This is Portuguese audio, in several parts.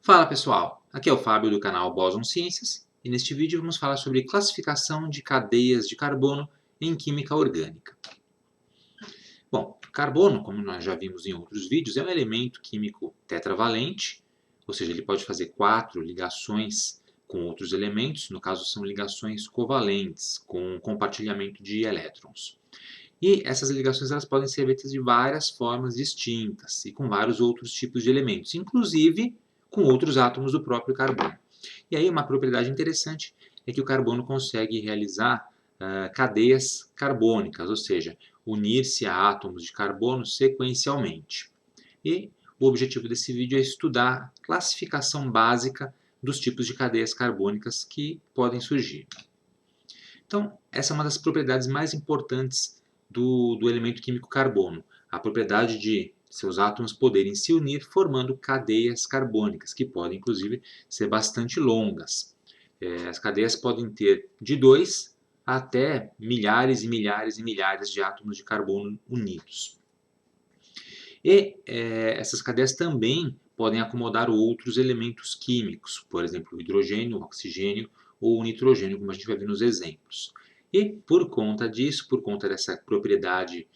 Fala pessoal, aqui é o Fábio do canal Boson Ciências e neste vídeo vamos falar sobre classificação de cadeias de carbono em química orgânica. Bom, carbono, como nós já vimos em outros vídeos, é um elemento químico tetravalente, ou seja, ele pode fazer 4 ligações com outros elementos, no caso são ligações covalentes, com compartilhamento de elétrons. E essas ligações elas podem ser feitas de várias formas distintas e com vários outros tipos de elementos, inclusive com outros átomos do próprio carbono. E aí uma propriedade interessante é que o carbono consegue realizar cadeias carbônicas, ou seja, unir-se a átomos de carbono sequencialmente. E o objetivo desse vídeo é estudar a classificação básica dos tipos de cadeias carbônicas que podem surgir. Então, essa é uma das propriedades mais importantes do elemento químico carbono, a propriedade de seus átomos poderem se unir formando cadeias carbônicas, que podem inclusive ser bastante longas. As cadeias podem ter de 2 até milhares e milhares e milhares de átomos de carbono unidos. E essas cadeias também podem acomodar outros elementos químicos, por exemplo, o hidrogênio, o oxigênio ou o nitrogênio, como a gente vai ver nos exemplos. E por conta disso, por conta dessa propriedade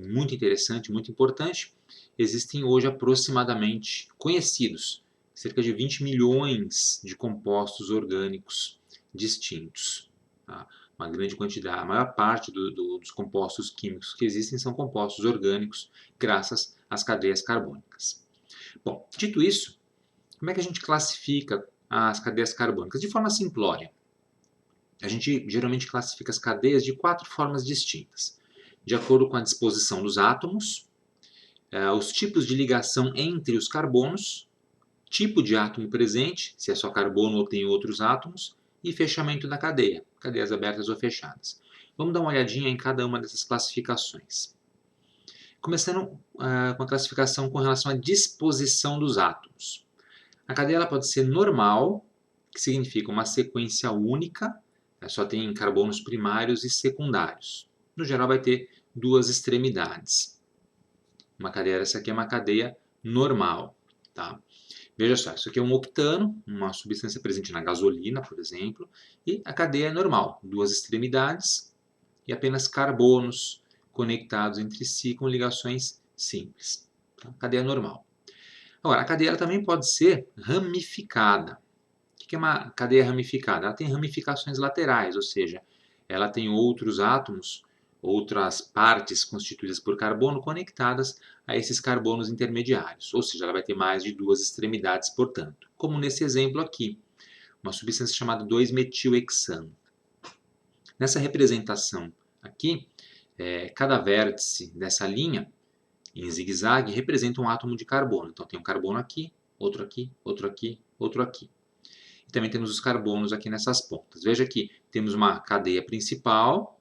muito interessante, muito importante, existem hoje aproximadamente conhecidos cerca de 20 milhões de compostos orgânicos distintos. Tá? Uma grande quantidade, a maior parte dos compostos químicos que existem são compostos orgânicos, graças às cadeias carbônicas. Bom, dito isso, como é que a gente classifica as cadeias carbônicas? De forma simplória. A gente geralmente classifica as cadeias de 4 formas distintas, de acordo com a disposição dos átomos, os tipos de ligação entre os carbonos, tipo de átomo presente, se é só carbono ou tem outros átomos, e fechamento da cadeia, cadeias abertas ou fechadas. Vamos dar uma olhadinha em cada uma dessas classificações. Começando com a classificação com relação à disposição dos átomos. A cadeia ela pode ser normal, que significa uma sequência única, só tem carbonos primários e secundários. No geral vai ter 2 extremidades. Essa aqui é uma cadeia normal. Tá? Veja só, isso aqui é um octano, uma substância presente na gasolina, por exemplo, e a cadeia é normal, 2 extremidades e apenas carbonos conectados entre si com ligações simples. Tá? Cadeia normal. Agora, a cadeia também pode ser ramificada. O que é uma cadeia ramificada? Ela tem ramificações laterais, ou seja, ela tem outros átomos, outras partes constituídas por carbono conectadas a esses carbonos intermediários, ou seja, ela vai ter mais de 2 extremidades, portanto, como nesse exemplo aqui, uma substância chamada 2-metilhexano. Nessa representação aqui, cada vértice dessa linha, em zigue-zague, representa um átomo de carbono. Então tem um carbono aqui, outro aqui, outro aqui, outro aqui. E também temos os carbonos aqui nessas pontas. Veja que temos uma cadeia principal,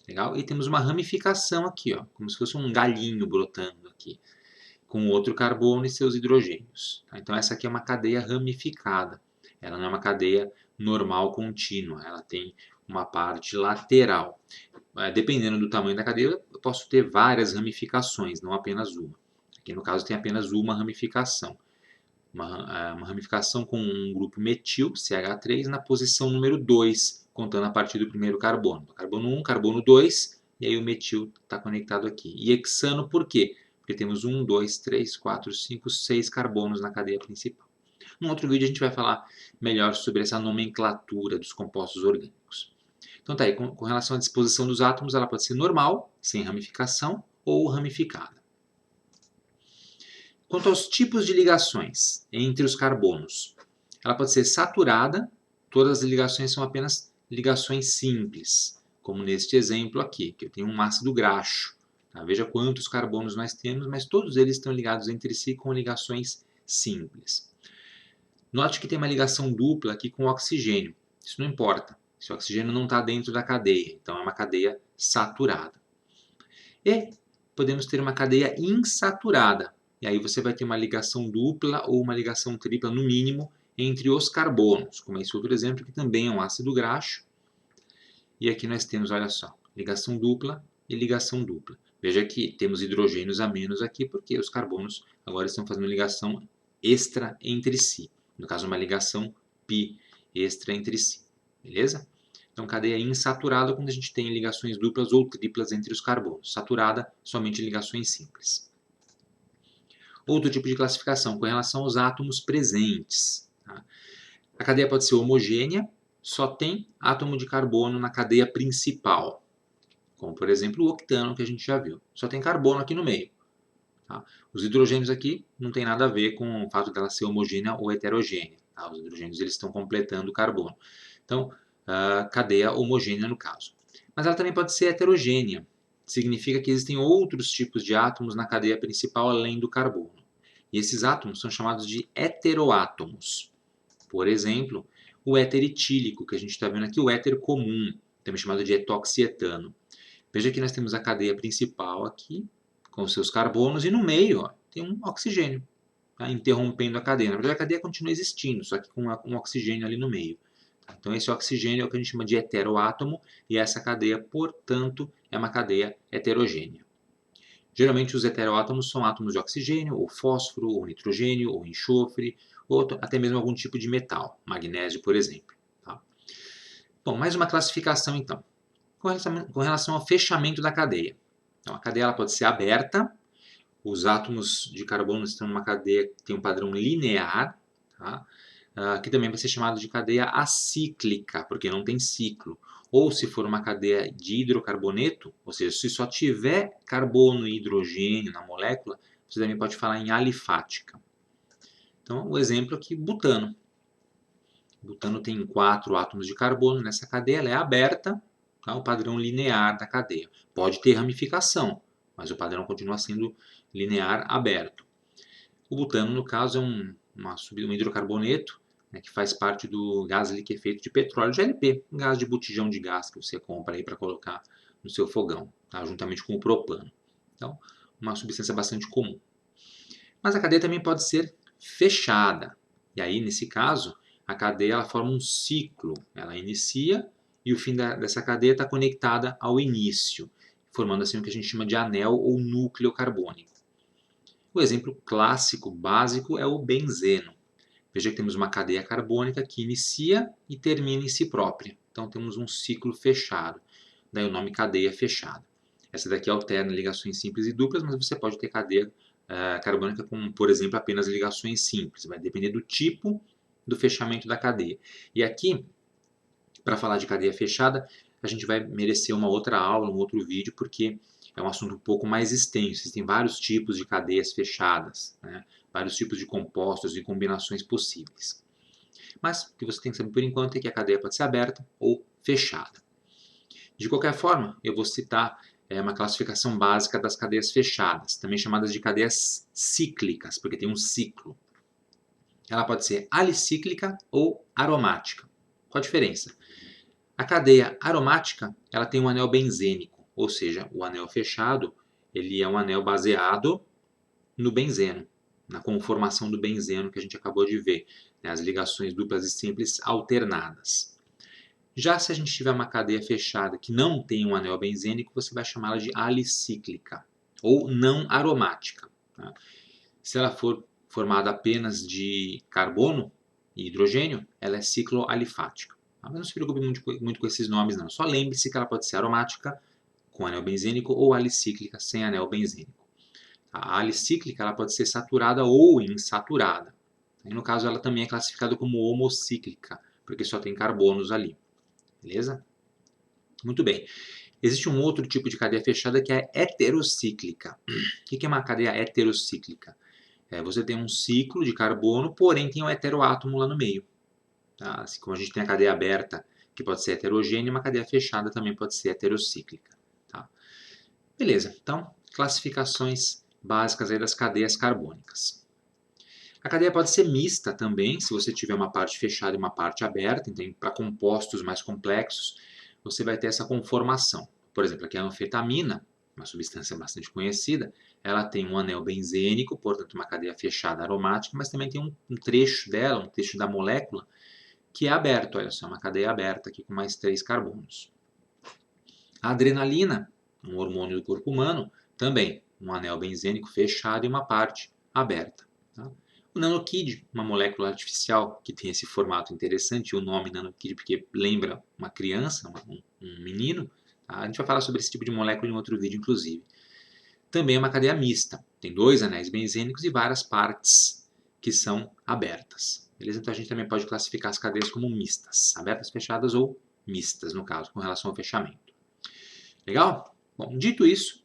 legal? E temos uma ramificação aqui, ó, como se fosse um galhinho brotando aqui, com outro carbono e seus hidrogênios. Tá? Então essa aqui é uma cadeia ramificada. Ela não é uma cadeia normal contínua, ela tem uma parte lateral. Dependendo do tamanho da cadeia, eu posso ter várias ramificações, não apenas uma. Aqui no caso tem apenas uma ramificação. Uma ramificação com um grupo metil, CH3, na posição número 2, contando a partir do primeiro carbono. Carbono 1, carbono 2, e aí o metil está conectado aqui. E hexano por quê? Porque temos 1, 2, 3, 4, 5, 6 carbonos na cadeia principal. Num outro vídeo a gente vai falar melhor sobre essa nomenclatura dos compostos orgânicos. Então tá aí, com relação à disposição dos átomos, ela pode ser normal, sem ramificação, ou ramificada. Quanto aos tipos de ligações entre os carbonos, ela pode ser saturada, todas as ligações são apenas ligações simples, como neste exemplo aqui, que eu tenho um ácido graxo. Tá? Veja quantos carbonos nós temos, mas todos eles estão ligados entre si com ligações simples. Note que tem uma ligação dupla aqui com o oxigênio. Isso não importa, se o oxigênio não está dentro da cadeia, então é uma cadeia saturada. E podemos ter uma cadeia insaturada. E aí você vai ter uma ligação dupla ou uma ligação tripla, no mínimo, entre os carbonos, como esse outro exemplo, que também é um ácido graxo. E aqui nós temos, olha só, ligação dupla e ligação dupla. Veja que temos hidrogênios a menos aqui, porque os carbonos agora estão fazendo ligação extra entre si. No caso, uma ligação pi extra entre si. Beleza? Então, cadeia insaturada quando a gente tem ligações duplas ou triplas entre os carbonos. Saturada, somente ligações simples. Outro tipo de classificação com relação aos átomos presentes. Tá? A cadeia pode ser homogênea, só tem átomo de carbono na cadeia principal. Como, por exemplo, o octano, que a gente já viu. Só tem carbono aqui no meio. Tá? Os hidrogênios aqui não tem nada a ver com o fato dela ser homogênea ou heterogênea. Tá? Os hidrogênios eles estão completando o carbono. Então, cadeia homogênea no caso. Mas ela também pode ser heterogênea. Significa que existem outros tipos de átomos na cadeia principal além do carbono. E esses átomos são chamados de heteroátomos. Por exemplo, o éter etílico, que a gente está vendo aqui, o éter comum, também chamado de etoxietano. Veja que nós temos a cadeia principal aqui, com os seus carbonos, e no meio tem um oxigênio, tá? Interrompendo a cadeia. Na verdade, a cadeia continua existindo, só que com um oxigênio ali no meio. Tá? Então, esse oxigênio é o que a gente chama de heteroátomo, e essa cadeia, portanto, é uma cadeia heterogênea. Geralmente, os heteroátomos são átomos de oxigênio, ou fósforo, ou nitrogênio, ou enxofre, ou até mesmo algum tipo de metal, magnésio, por exemplo. Tá? Bom, mais uma classificação, então. Com relação ao fechamento da cadeia. Então, a cadeia ela pode ser aberta, os átomos de carbono estão numa cadeia que tem um padrão linear, tá? Que também vai ser chamado de cadeia acíclica, porque não tem ciclo. Ou se for uma cadeia de hidrocarboneto, ou seja, se só tiver carbono e hidrogênio na molécula, você também pode falar em alifática. Então, o exemplo aqui, butano. Butano tem 4 átomos de carbono nessa cadeia, ela é aberta, tá? O padrão linear da cadeia. Pode ter ramificação, mas o padrão continua sendo linear aberto. O butano, no caso, é um hidrocarboneto, né, que faz parte do gás liquefeito de petróleo, GLP, um gás de botijão de gás que você compra aí para colocar no seu fogão, tá? Juntamente com o propano. Então, uma substância bastante comum. Mas a cadeia também pode ser fechada. E aí, nesse caso, a cadeia ela forma um ciclo. Ela inicia e o fim dessa cadeia está conectada ao início, formando assim o que a gente chama de anel ou núcleo carbônico. O exemplo clássico, básico, é o benzeno. Veja que temos uma cadeia carbônica que inicia e termina em si própria. Então temos um ciclo fechado. Daí o nome cadeia fechada. Essa daqui alterna ligações simples e duplas, mas você pode ter cadeia carbônica com, por exemplo, apenas ligações simples. Vai depender do tipo do fechamento da cadeia. E aqui, para falar de cadeia fechada, a gente vai merecer uma outra aula, um outro vídeo, porque é um assunto um pouco mais extenso. Existem vários tipos de cadeias fechadas, né? Vários tipos de compostos e combinações possíveis. Mas o que você tem que saber por enquanto é que a cadeia pode ser aberta ou fechada. De qualquer forma, eu vou citar uma classificação básica das cadeias fechadas, também chamadas de cadeias cíclicas, porque tem um ciclo. Ela pode ser alicíclica ou aromática. Qual a diferença? A cadeia aromática ela tem um anel benzênico, ou seja, o anel fechado ele é um anel baseado no benzeno, na conformação do benzeno que a gente acabou de ver, né, as ligações duplas e simples alternadas. Já se a gente tiver uma cadeia fechada que não tem um anel benzênico, você vai chamá-la de alicíclica ou não aromática. Tá? Se ela for formada apenas de carbono e hidrogênio, ela é cicloalifática. Tá? Mas não se preocupe muito com esses nomes, não. Só lembre-se que ela pode ser aromática com anel benzênico ou alicíclica sem anel benzênico. A alicíclica ela pode ser saturada ou insaturada. E no caso, ela também é classificada como homocíclica, porque só tem carbonos ali. Beleza? Muito bem. Existe um outro tipo de cadeia fechada que é heterocíclica. O que é uma cadeia heterocíclica? Você tem um ciclo de carbono, porém tem um heteroátomo lá no meio. Tá? Assim como a gente tem a cadeia aberta, que pode ser heterogênea, uma cadeia fechada também pode ser heterocíclica. Tá? Beleza, então, classificações básicas aí das cadeias carbônicas. A cadeia pode ser mista também, se você tiver uma parte fechada e uma parte aberta. Então, para compostos mais complexos, você vai ter essa conformação. Por exemplo, aqui a anfetamina, uma substância bastante conhecida, ela tem um anel benzênico, portanto uma cadeia fechada aromática, mas também tem um trecho dela, um trecho da molécula, que é aberto. Olha só, uma cadeia aberta aqui com mais 3 carbonos. A adrenalina, um hormônio do corpo humano, também um anel benzênico fechado e uma parte aberta. Tá? O nanokid, uma molécula artificial que tem esse formato interessante, o nome nanokid porque lembra uma criança, um menino. Tá? A gente vai falar sobre esse tipo de molécula em outro vídeo, inclusive. Também é uma cadeia mista, tem 2 anéis benzênicos e várias partes que são abertas. Beleza? Então a gente também pode classificar as cadeias como mistas, abertas, fechadas ou mistas, no caso, com relação ao fechamento. Legal? Bom, dito isso,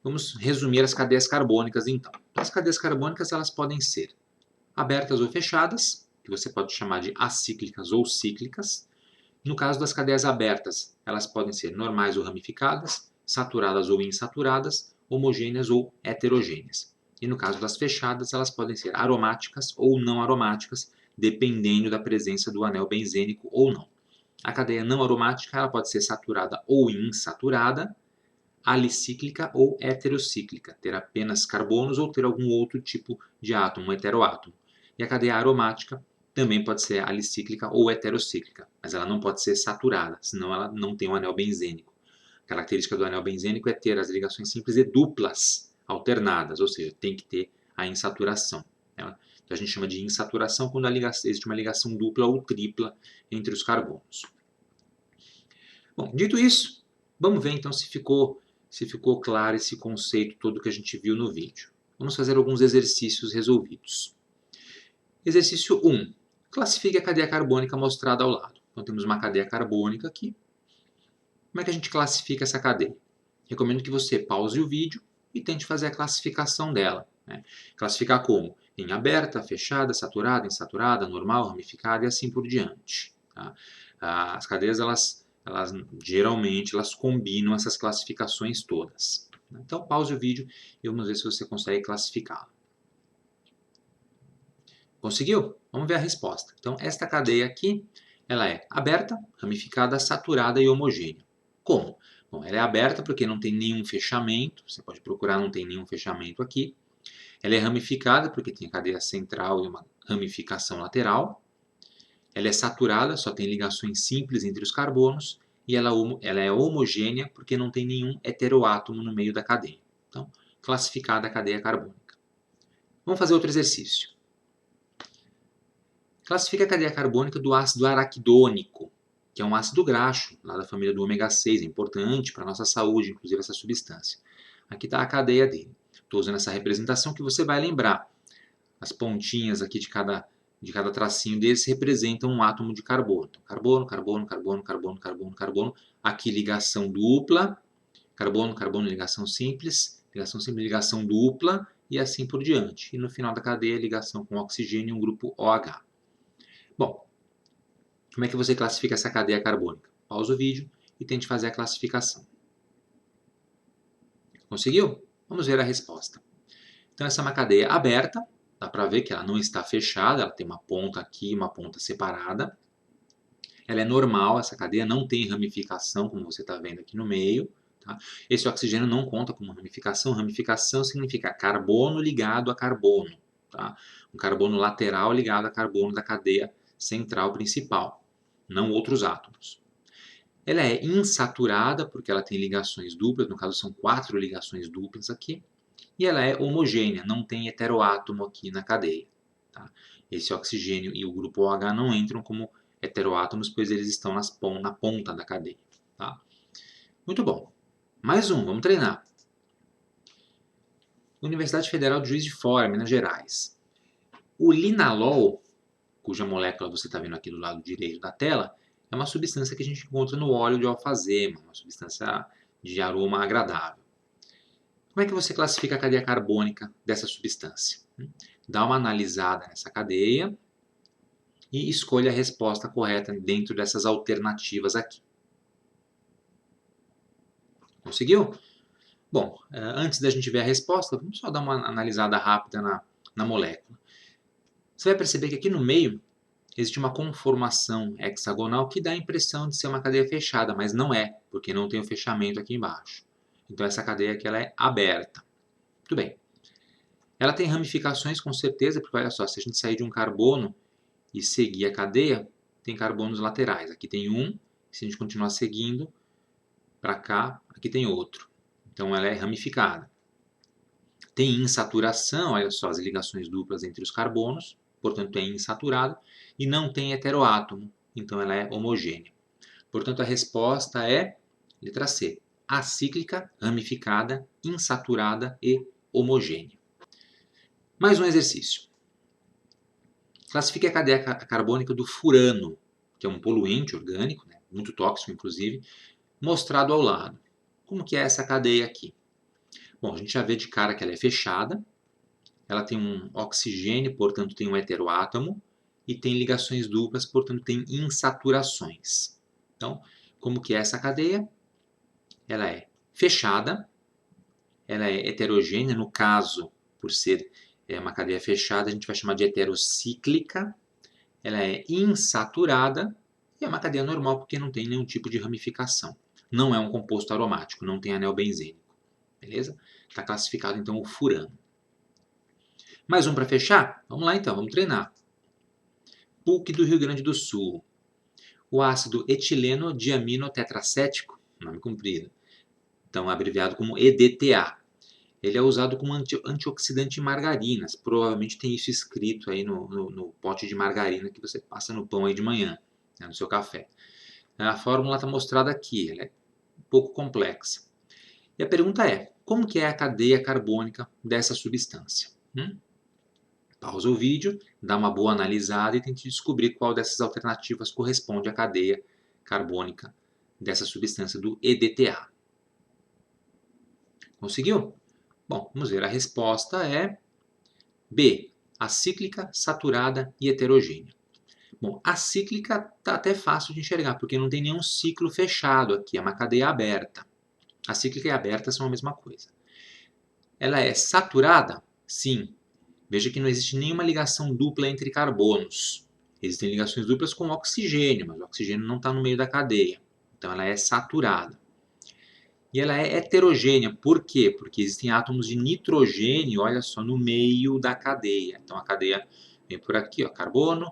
vamos resumir as cadeias carbônicas então. As cadeias carbônicas elas podem ser abertas ou fechadas, que você pode chamar de acíclicas ou cíclicas. No caso das cadeias abertas, elas podem ser normais ou ramificadas, saturadas ou insaturadas, homogêneas ou heterogêneas. E no caso das fechadas, elas podem ser aromáticas ou não aromáticas, dependendo da presença do anel benzênico ou não. A cadeia não aromática ela pode ser saturada ou insaturada, alicíclica ou heterocíclica, ter apenas carbonos ou ter algum outro tipo de átomo, um heteroátomo. E a cadeia aromática também pode ser alicíclica ou heterocíclica, mas ela não pode ser saturada, senão ela não tem um anel benzênico. A característica do anel benzênico é ter as ligações simples e duplas alternadas, ou seja, tem que ter a insaturação. Então a gente chama de insaturação quando existe uma ligação dupla ou tripla entre os carbonos. Bom, dito isso, vamos ver então se ficou claro esse conceito todo que a gente viu no vídeo. Vamos fazer alguns exercícios resolvidos. Exercício 1. Classifique a cadeia carbônica mostrada ao lado. Então temos uma cadeia carbônica aqui. Como é que a gente classifica essa cadeia? Recomendo que você pause o vídeo e tente fazer a classificação dela. Né? Classificar como? Em aberta, fechada, saturada, insaturada, normal, ramificada e assim por diante. Tá? As cadeias geralmente combinam essas classificações todas. Então pause o vídeo e vamos ver se você consegue classificá-la. Conseguiu? Vamos ver a resposta. Então esta cadeia aqui, ela é aberta, ramificada, saturada e homogênea. Como? Bom, ela é aberta porque não tem nenhum fechamento, você pode procurar, não tem nenhum fechamento aqui. Ela é ramificada porque tem a cadeia central e uma ramificação lateral. Ela é saturada, só tem ligações simples entre os carbonos. E ela é homogênea porque não tem nenhum heteroátomo no meio da cadeia. Então, classificada a cadeia carbônica. Vamos fazer outro exercício. Classifica a cadeia carbônica do ácido araquidônico, que é um ácido graxo, lá da família do ômega 6, é importante para a nossa saúde, inclusive essa substância. Aqui está a cadeia dele. Estou usando essa representação que você vai lembrar. As pontinhas aqui de cada tracinho deles representam um átomo de carbono. Então, carbono, carbono, carbono, carbono, carbono, carbono. Aqui ligação dupla, carbono, carbono, ligação simples, ligação dupla e assim por diante. E no final da cadeia, ligação com oxigênio e um grupo OH. Bom, como é que você classifica essa cadeia carbônica? Pausa o vídeo e tente fazer a classificação. Conseguiu? Vamos ver a resposta. Então essa é uma cadeia aberta, dá para ver que ela não está fechada, ela tem uma ponta aqui e uma ponta separada. Ela é normal, essa cadeia não tem ramificação, como você está vendo aqui no meio. Tá? Esse oxigênio não conta como ramificação. Ramificação significa carbono ligado a carbono. Tá? Um carbono lateral ligado a carbono da cadeia central principal, não outros átomos. Ela é insaturada porque ela tem ligações duplas, no caso são 4 ligações duplas aqui. E ela é homogênea, não tem heteroátomo aqui na cadeia. Tá? Esse oxigênio e o grupo OH não entram como heteroátomos, pois eles estão na ponta da cadeia. Tá? Muito bom. Mais um, vamos treinar. Universidade Federal de Juiz de Fora, Minas Gerais. O linalol, cuja molécula você está vendo aqui do lado direito da tela, é uma substância que a gente encontra no óleo de alfazema, uma substância de aroma agradável. Como é que você classifica a cadeia carbônica dessa substância? Dá uma analisada nessa cadeia e escolha a resposta correta dentro dessas alternativas aqui. Conseguiu? Bom, antes da gente ver a resposta, vamos só dar uma analisada rápida na molécula. Você vai perceber que aqui no meio existe uma conformação hexagonal que dá a impressão de ser uma cadeia fechada, mas não é, porque não tem o fechamento aqui embaixo. Então essa cadeia aqui ela é aberta. Muito bem. Ela tem ramificações com certeza, porque olha só, se a gente sair de um carbono e seguir a cadeia, tem carbonos laterais. Aqui tem um, e se a gente continuar seguindo para cá, aqui tem outro. Então ela é ramificada. Tem insaturação, olha só as ligações duplas entre os carbonos, portanto é insaturado, e não tem heteroátomo, então ela é homogênea. Portanto a resposta é, letra C, acíclica, ramificada, insaturada e homogênea. Mais um exercício. Classifique a cadeia carbônica do furano, que é um poluente orgânico, né, muito tóxico inclusive, mostrado ao lado. Como que é essa cadeia aqui? Bom, a gente já vê de cara que ela é fechada, ela tem um oxigênio, portanto tem um heteroátomo, e tem ligações duplas, portanto tem insaturações. Então, como que é essa cadeia? Ela é fechada, ela é heterogênea, no caso, por ser uma cadeia fechada, a gente vai chamar de heterocíclica, ela é insaturada, e é uma cadeia normal porque não tem nenhum tipo de ramificação. Não é um composto aromático, não tem anel benzênico. Beleza? Está classificado então o furano. Mais um para fechar? Vamos lá então, vamos treinar. PUC do Rio Grande do Sul. O ácido etileno diaminotetracético, nome comprido, então abreviado como EDTA. Ele é usado como antioxidante em margarinas. Provavelmente tem isso escrito aí no pote de margarina que você passa no pão aí de manhã, né, no seu café. A fórmula está mostrada aqui, ela é um pouco complexa. E a pergunta é, como que é a cadeia carbônica dessa substância? Pausa o vídeo, dá uma boa analisada e tente descobrir qual dessas alternativas corresponde à cadeia carbônica dessa substância do EDTA. Conseguiu? Bom, vamos ver. A resposta é B, acíclica, saturada e heterogênea. Bom, a cíclica está até fácil de enxergar, porque não tem nenhum ciclo fechado aqui, é uma cadeia aberta. A cíclica e a aberta são a mesma coisa. Ela é saturada? Sim. Veja que não existe nenhuma ligação dupla entre carbonos. Existem ligações duplas com oxigênio, mas o oxigênio não está no meio da cadeia. Então ela é saturada. E ela é heterogênea. Por quê? Porque existem átomos de nitrogênio, olha só, no meio da cadeia. Então a cadeia vem por aqui, ó, carbono,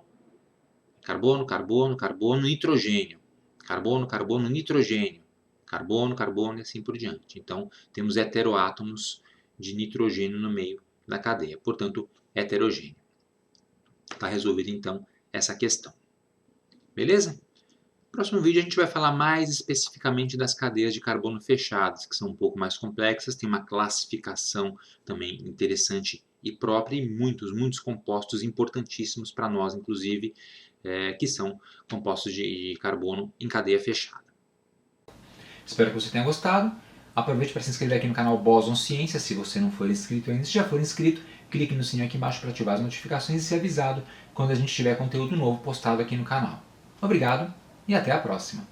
carbono, carbono, carbono, nitrogênio. Carbono, carbono, nitrogênio. Carbono, carbono e assim por diante. Então temos heteroátomos de nitrogênio no meio da cadeia, portanto, heterogênea. Está resolvida então essa questão. Beleza? No próximo vídeo a gente vai falar mais especificamente das cadeias de carbono fechadas, que são um pouco mais complexas, tem uma classificação também interessante e própria e muitos compostos importantíssimos para nós, inclusive, que são compostos de carbono em cadeia fechada. Espero que você tenha gostado. Aproveite para se inscrever aqui no canal Boson Ciência, se você não for inscrito ainda. Se já for inscrito, clique no sininho aqui embaixo para ativar as notificações e ser avisado quando a gente tiver conteúdo novo postado aqui no canal. Obrigado e até a próxima!